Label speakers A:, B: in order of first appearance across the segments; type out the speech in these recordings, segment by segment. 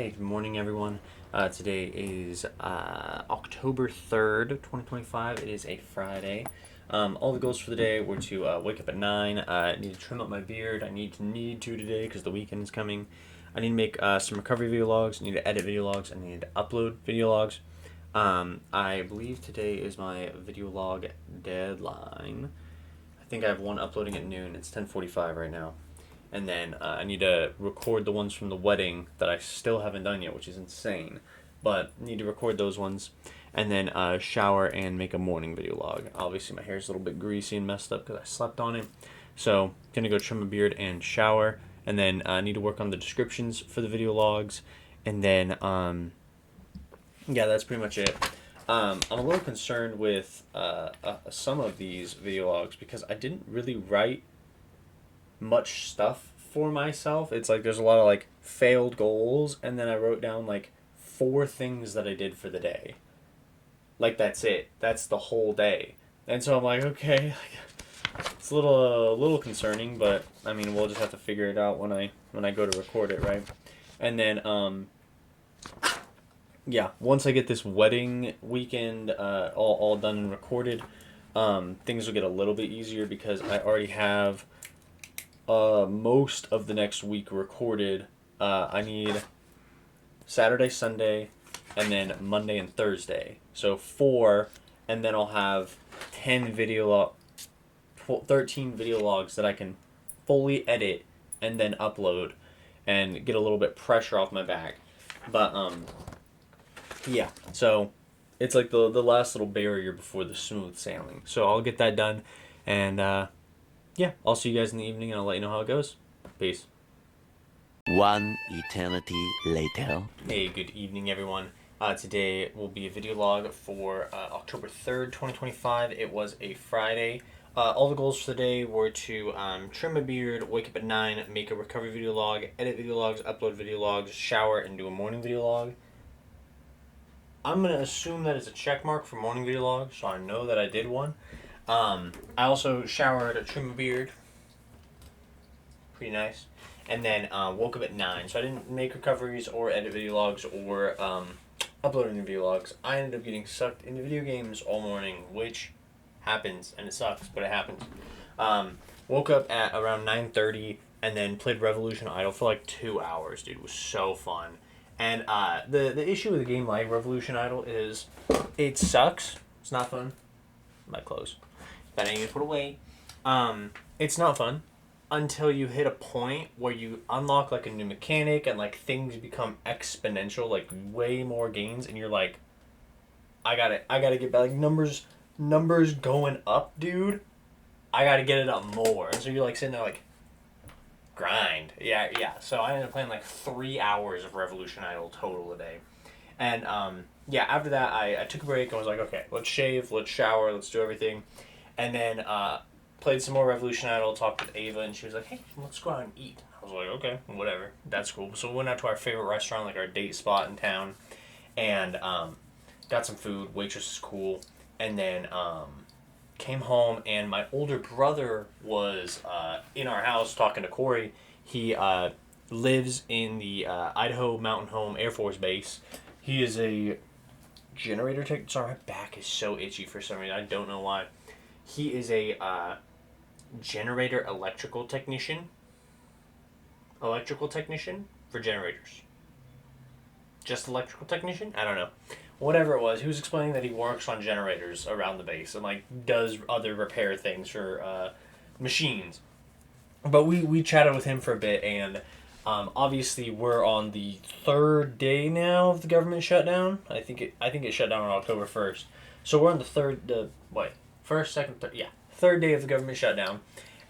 A: Hey, good morning, everyone. Today is October 3rd, 2025. It is a Friday. All the goals for the day were to wake up at 9. I need to trim up my beard. I need to today because the weekend is coming. I need to make some recovery video logs. I need to edit video logs. I need to upload video logs. I believe today is my video log deadline. I think I have one uploading at noon. It's 10:45 right now. And then I need to record the ones from the wedding that I still haven't done yet, which is insane. But need to record those ones, and then shower and make a morning video log. Obviously, my hair's a little bit greasy and messed up because I slept on it. So gonna go trim a beard and shower, and then I need to work on the descriptions for the video logs, and then yeah, that's pretty much it. I'm a little concerned with some of these video logs because I didn't really write much stuff for myself. It's like there's a lot of like failed goals, and then I wrote down like 4 things that I did for the day. Like that's it. That's the whole day. And so I'm like, okay, it's a little concerning, but I mean, we'll just have to figure it out when I go to record it, right? And then yeah, once I get this wedding weekend all done and recorded, things will get a little bit easier because I already have most of the next week recorded. I need Saturday, Sunday, and then Monday and Thursday. So 4, and then I'll have 13 video logs that I can fully edit and then upload and get a little bit pressure off my back. But yeah, so it's like the last little barrier before the smooth sailing. So I'll get that done, and yeah, I'll see you guys in the evening, and I'll let you know how it goes. Peace.
B: One eternity later.
A: Hey, good evening, everyone. Today will be a video log for October 3rd, 2025. It was a Friday. All the goals for the day were to trim a beard, wake up at 9, make a recovery video log, edit video logs, upload video logs, shower, and do a morning video log. I'm going to assume that it's a check mark for morning video log, so I know that I did one. I also showered, trim a beard. Pretty nice. And then woke up at 9. So I didn't make recoveries or edit video logs or uploading the video logs. I ended up getting sucked into video games all morning, which happens, and it sucks, but it happens. Woke up at around 9:30 and then played Revolution Idle for like 2 hours, dude. It was so fun. And the issue with a game like Revolution Idle is it sucks. It's not fun. My clothes. That I need to put away. It's not fun until you hit a point where you unlock like a new mechanic and like things become exponential, like way more gains, and you're like, I gotta get back, like numbers going up, dude. I gotta get it up more, and so you're like sitting there like, grind, yeah. So I ended up playing like 3 hours of Revolution Idle total a day, and yeah. After that, I took a break. I was like, okay, let's shave, let's shower, let's do everything. And then played some more Revolution Idle, talked with Ava, and she was like, hey, let's go out and eat. I was like, okay, whatever. That's cool. So we went out to our favorite restaurant, like our date spot in town, and got some food. Waitress is cool. And then came home, and my older brother was in our house talking to Corey. He lives in the Idaho Mountain Home Air Force Base. He is a generator tech. Sorry, my back is so itchy for some reason. I don't know why. He is a generator electrical technician for generators. Just electrical technician? I don't know. Whatever it was, he was explaining that he works on generators around the base and like does other repair things for machines. But we chatted with him for a bit, and obviously we're on the 3rd day now of the government shutdown. I think it shut down on October 1st. So we're on the 3rd first, second, third, yeah, 3rd day of the government shutdown,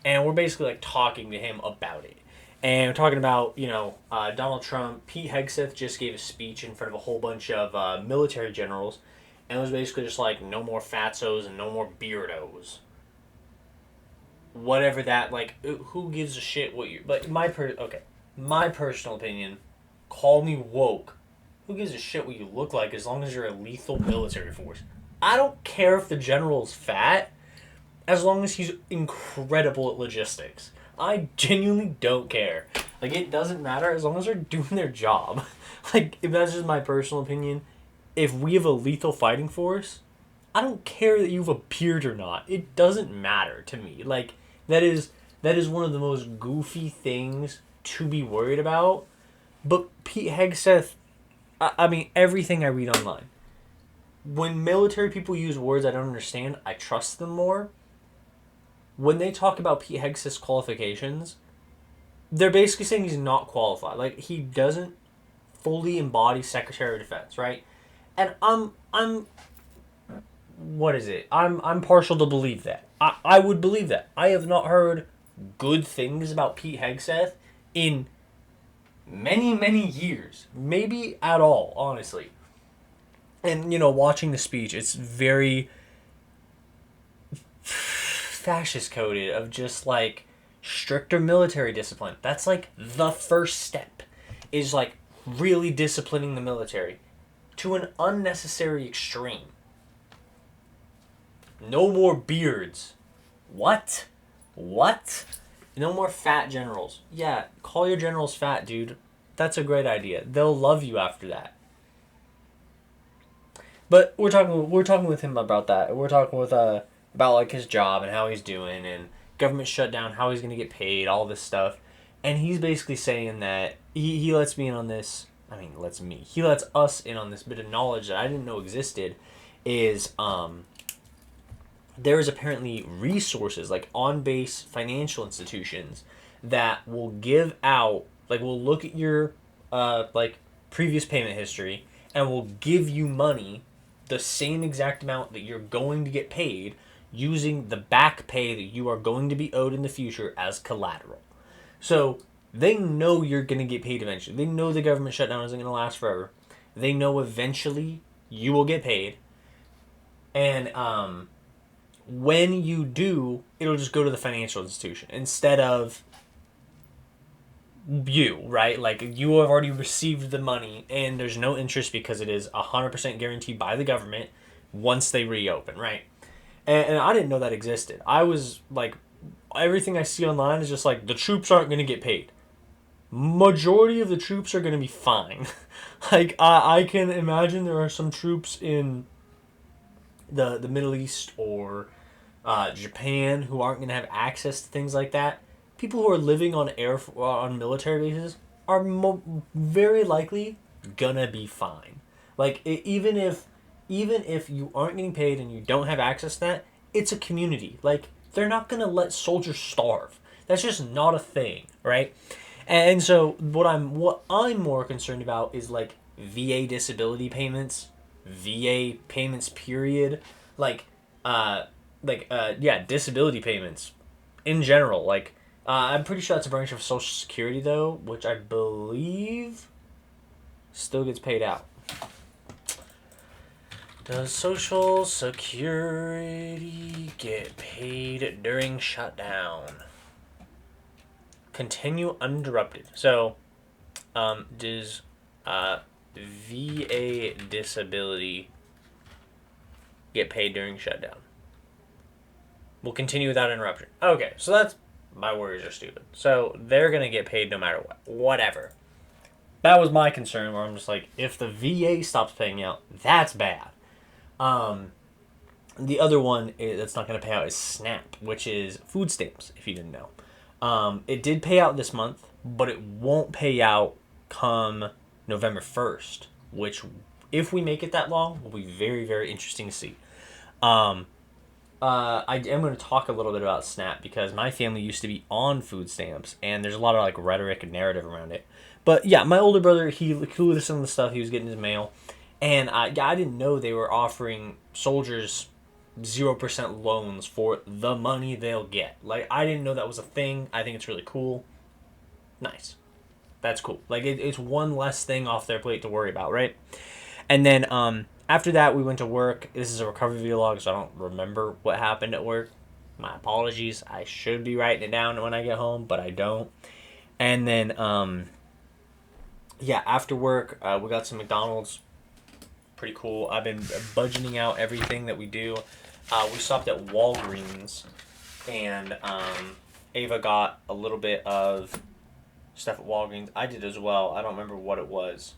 A: and we're basically like talking to him about it, and we're talking about Donald Trump. Pete Hegseth just gave a speech in front of a whole bunch of military generals, and it was basically just like no more fatzos and no more beardos. Whatever that, like, who gives a shit what you, but my personal opinion, call me woke. Who gives a shit what you look like as long as you're a lethal military force? I don't care if the general's fat, as long as he's incredible at logistics. I genuinely don't care. Like, it doesn't matter as long as they're doing their job. Like, if that's just my personal opinion, if we have a lethal fighting force, I don't care that you've appeared or not. It doesn't matter to me. Like, that is one of the most goofy things to be worried about. But Pete Hegseth, I mean, everything I read online. When military people use words I don't understand, I trust them more. When they talk about Pete Hegseth's qualifications, they're basically saying he's not qualified. Like, he doesn't fully embody Secretary of Defense, right? And I'm what is it? I'm partial to believe that. I would believe that. I have not heard good things about Pete Hegseth in many, many years. Maybe at all, honestly. And, watching the speech, it's very fascist coded of just, like, stricter military discipline. That's, like, the first step. Is, like, really disciplining the military to an unnecessary extreme. No more beards. What? No more fat generals. Yeah, call your generals fat, dude. That's a great idea. They'll love you after that. But we're talking with him about that. We're talking with about like his job and how he's doing and government shutdown, how he's gonna get paid, all this stuff. And he's basically saying that he lets me in on this. I mean, he lets us in on this bit of knowledge that I didn't know existed. Is there is apparently resources like on-base financial institutions that will give out, like, will look at your like previous payment history and will give you money, the same exact amount that you're going to get paid, using the back pay that you are going to be owed in the future as collateral. So they know you're going to get paid eventually. They know the government shutdown isn't going to last forever. They know eventually you will get paid. And when you do, it'll just go to the financial institution instead of you, right? Like, you have already received the money and there's no interest because it is 100% guaranteed by the government once they reopen, right? And I didn't know that existed. I was like, everything I see online is just like, the troops aren't going to get paid. Majority of the troops are going to be fine. Like, I can imagine there are some troops in the Middle East or Japan who aren't going to have access to things like that. People who are living on on military bases are very likely gonna be fine. Like, even if you aren't getting paid and you don't have access to that, it's a community. Like, they're not gonna let soldiers starve. That's just not a thing, right? And so what I'm more concerned about is, like, VA disability payments, VA payments period, disability payments in general. Like, I'm pretty sure that's a branch of Social Security, though, which I believe still gets paid out. Does Social Security get paid during shutdown? Continue uninterrupted. So, does VA disability get paid during shutdown? We'll continue without interruption. Okay, so that's... My worries are stupid. So they're going to get paid no matter what. Whatever. That was my concern, where I'm just like, if the VA stops paying out, that's bad. The other one that's not going to pay out is SNAP, which is food stamps, if you didn't know. It did pay out this month, but it won't pay out come November 1st, which, if we make it that long, will be very, very interesting to see. I am going to talk a little bit about SNAP because my family used to be on food stamps, and there's a lot of, like, rhetoric and narrative around it. But yeah, my older brother, he included some of the stuff he was getting in his mail, and I didn't know they were offering soldiers 0% loans for the money they'll get. Like, I didn't know that was a thing. I think it's really cool. Nice. That's cool. Like, it's one less thing off their plate to worry about, right? And then after that, we went to work. This is a recovery vlog, so I don't remember what happened at work. My apologies. I should be writing it down when I get home, but I don't. And then, after work, we got some McDonald's. Pretty cool. I've been budgeting out everything that we do. We stopped at Walgreens, and Ava got a little bit of stuff at Walgreens. I did as well. I don't remember what it was.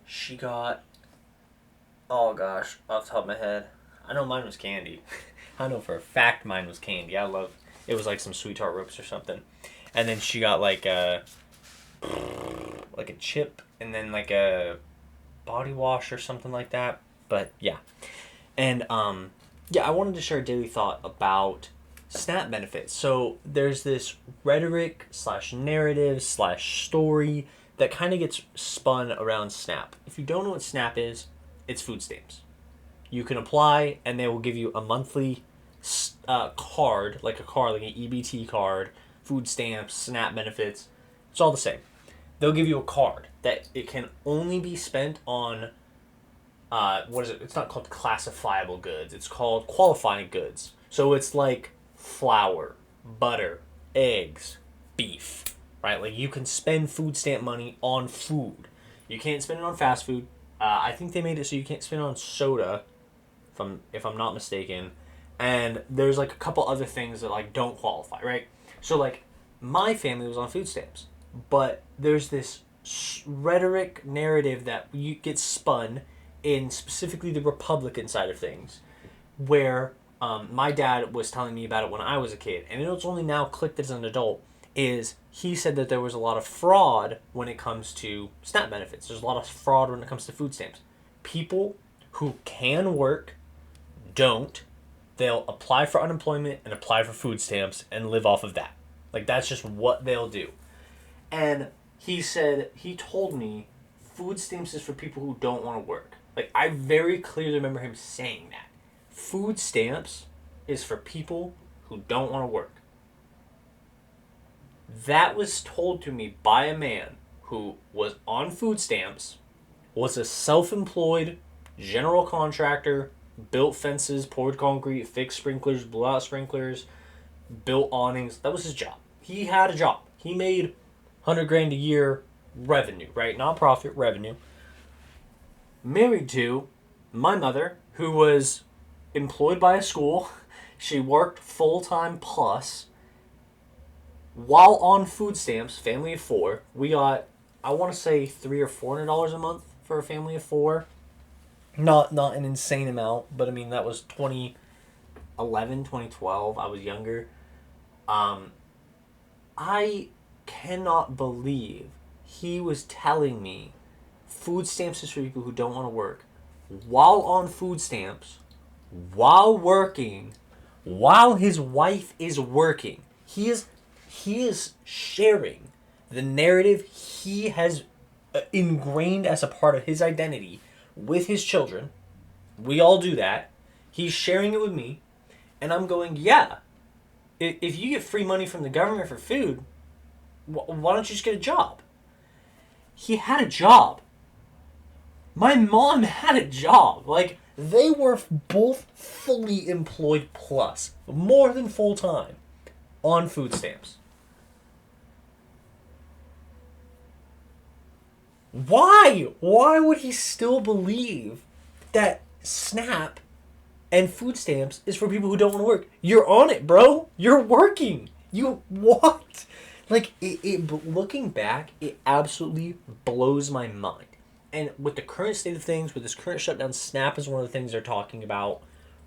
A: She got, oh gosh, off the top of my head. I know mine was candy. I know for a fact mine was candy. It was like some Sweetheart Ropes or something. And then she got like a chip and then like a body wash or something like that. But yeah. And I wanted to share a daily thought about SNAP benefits. So there's this rhetoric / narrative / story that kind of gets spun around SNAP. If you don't know what SNAP is, it's food stamps. You can apply and they will give you a monthly card, like an EBT card, food stamps, SNAP benefits. It's all the same. They'll give you a card that it can only be spent on, what is it? It's not called classifiable goods. It's called qualifying goods. So it's like flour, butter, eggs, beef, right? Like you can spend food stamp money on food. You can't spend it on fast food. I think they made it so you can't spend it on soda, if I'm not mistaken. And there's like a couple other things that like don't qualify, right? So like my family was on food stamps, but there's this rhetoric narrative that you get spun in specifically the Republican side of things, where my dad was telling me about it when I was a kid, and it's only now clicked as an adult, is he said that there was a lot of fraud when it comes to SNAP benefits. There's a lot of fraud when it comes to food stamps. People who can work don't. They'll apply for unemployment and apply for food stamps and live off of that. Like, that's just what they'll do. And he told me food stamps is for people who don't want to work. Like, I very clearly remember him saying that. Food stamps is for people who don't want to work. That was told to me by a man who was on food stamps, was a self-employed general contractor, built fences, poured concrete, fixed sprinklers, blew out sprinklers, built awnings. That was his job. He had a job. He made $100,000 a year revenue, right? Not profit, revenue. Married to my mother, who was employed by a school. She worked full-time plus. While on food stamps, family of 4, we got, I want to say $300 or $400 a month for a family of 4. Not an insane amount, but I mean that was 2011, 2012. I was younger. I cannot believe he was telling me food stamps is for people who don't want to work. While on food stamps, while working, while his wife is working, he is sharing the narrative he has ingrained as a part of his identity with his children. We all do that. He's sharing it with me, and I'm going, yeah. If you get free money from the government for food, why don't you just get a job? He had a job. My mom had a job. Like, they were both fully employed plus, more than full time, on food stamps. Why? Why would he still believe that SNAP and food stamps is for people who don't want to work? You're on it, bro. You're working. You what? Like, looking back, it absolutely blows my mind. And with the current state of things, with this current shutdown, SNAP is one of the things they're talking about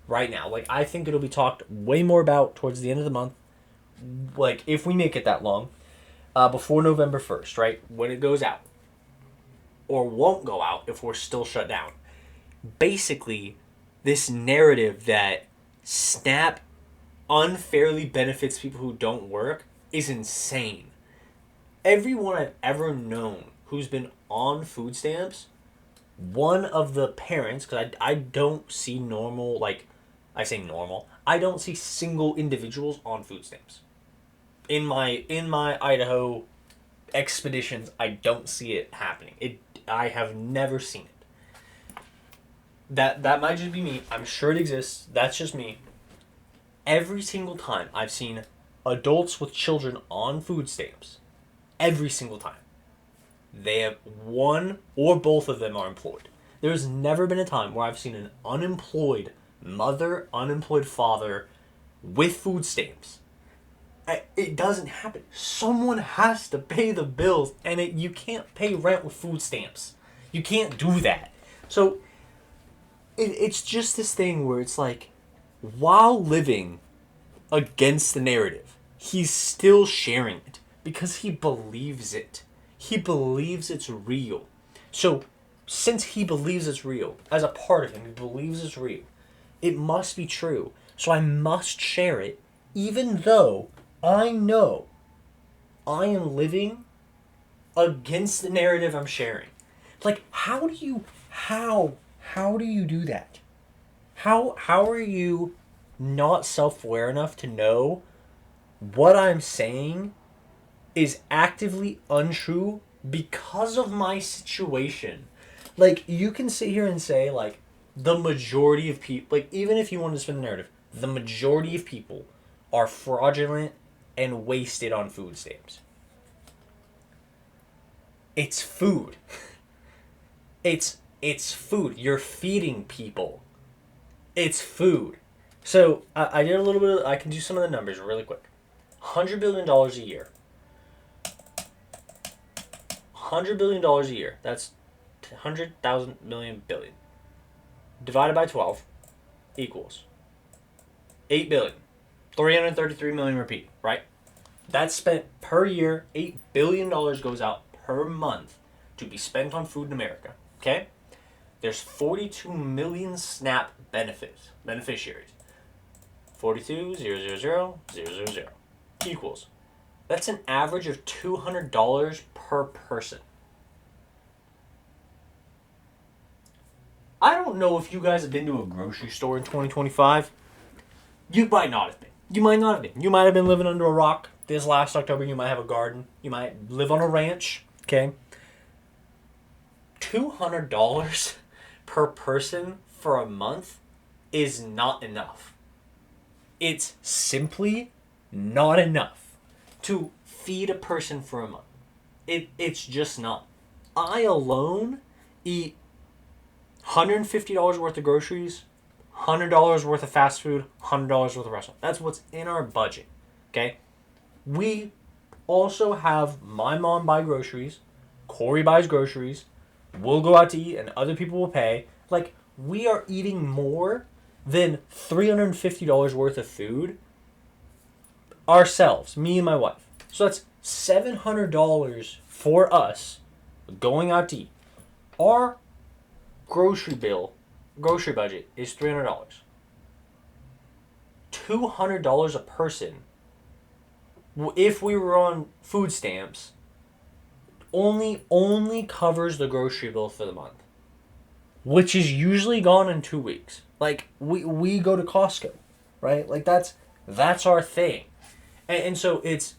A: right now. Like, I think it'll be talked way more about towards the end of the month. Like, if we make it that long, before November 1st, right? When it goes out. Or won't go out if we're still shut down. Basically, this narrative that SNAP unfairly benefits people who don't work is insane. Everyone I've ever known who's been on food stamps, one of the parents, because I don't see normal, like, I say normal, I don't see single individuals on food stamps. In my Idaho expeditions, I don't see it happening. I have never seen it. That might just be me. I'm sure it exists. That's just me. Every single time I've seen adults with children on food stamps, every single time, they have one or both of them are employed. There's never been a time where I've seen an unemployed mother, unemployed father with food stamps It doesn't happen. Someone has to pay the bills, and you can't pay rent with food stamps. You can't do that. So it's just this thing where it's like, while living against the narrative, he's still sharing it because he believes it. He believes it's real. So since he believes it's real, as a part of him, he believes it's real, it must be true. So I must share it, even though I know I am living against the narrative I'm sharing. Like, how do you do that? How are you not self-aware enough to know what I'm saying is actively untrue because of my situation? Like, you can sit here and say, like, the majority of people, like, even if you want to spin the narrative, the majority of people are fraudulent and wasted on food stamps. It's food. It's food. You're feeding people. It's food. So I did a little bit. I can do some of the numbers really quick. $100 billion a year. $100 billion a year. That's 100,000 million billion. Divided by 12 equals 8 billion. 333 million repeat, right? That's spent per year. $8 billion goes out per month to be spent on food in America. Okay? There's 42 million SNAP beneficiaries. 42,000,000 equals. That's an average of $200 per person. I don't know if you guys have been to a grocery store in 2025. You might not have been. You might have been living under a rock this last October. You might have a garden. You might live on a ranch. Okay. $200 per person for a month is not enough. It's simply not enough to feed a person for a month. It's just not. I alone eat $150 worth of groceries, $100 worth of fast food, $100 worth of restaurant. That's what's in our budget. Okay? We also have my mom buy groceries, Corey buys groceries, we'll go out to eat, and other people will pay. Like, we are eating more than $350 worth of food ourselves, me and my wife. So that's $700 for us going out to eat. Our grocery budget is $300. $200 a person, if we were on food stamps, only covers the grocery bill for the month, which is usually gone in 2 weeks. Like, we go to Costco, right? Like, that's our thing. And so it's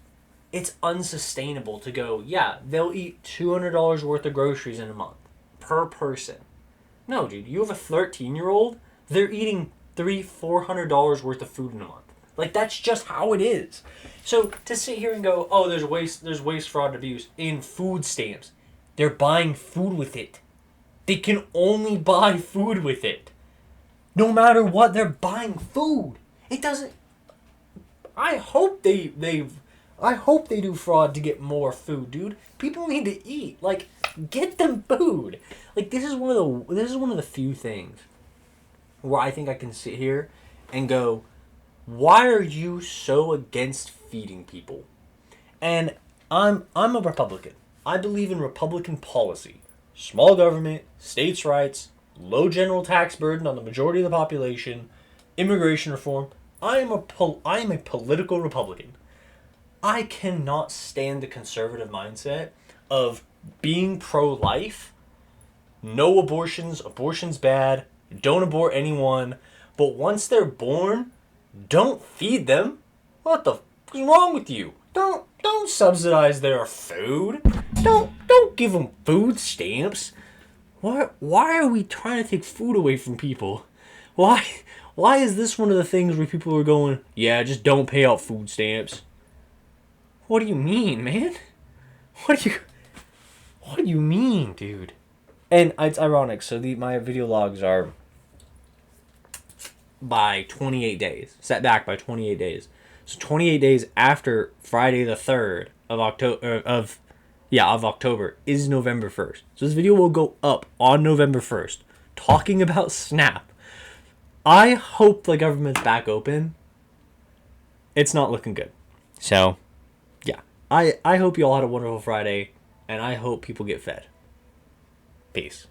A: unsustainable to go, yeah, they'll eat $200 worth of groceries in a month per person. No, dude, you have a 13-year-old, they're eating $400 worth of food in a month. Like, that's just how it is. So to sit here and go, oh, there's waste, fraud, and abuse in food stamps. They're buying food with it. They can only buy food with it. No matter what, they're buying food. It doesn't. I hope they do fraud to get more food, dude. People need to eat. Like, get them food. Like, this is one of the few things where I think I can sit here and go, why are you so against feeding people? And I'm a Republican. I believe in Republican policy. Small government, states' rights, low general tax burden on the majority of the population, immigration reform. I am a political Republican. I cannot stand the conservative mindset of being pro-life, no abortions, abortion's bad, don't abort anyone, but once they're born, don't feed them. What the f*** is wrong with you? Don't subsidize their food. Don't give them food stamps. Why are we trying to take food away from people? Why is this one of the things where people are going, yeah, just don't pay out food stamps? What do you mean, man? What do you mean, dude? And it's ironic. So my video logs are by 28 days, set back by 28 days. So 28 days after Friday the 3rd of October is November 1st. So this video will go up on November 1st talking about Snap. I hope the government's back open. It's not looking good. So, yeah. I hope you all had a wonderful Friday, and I hope people get fed. Peace.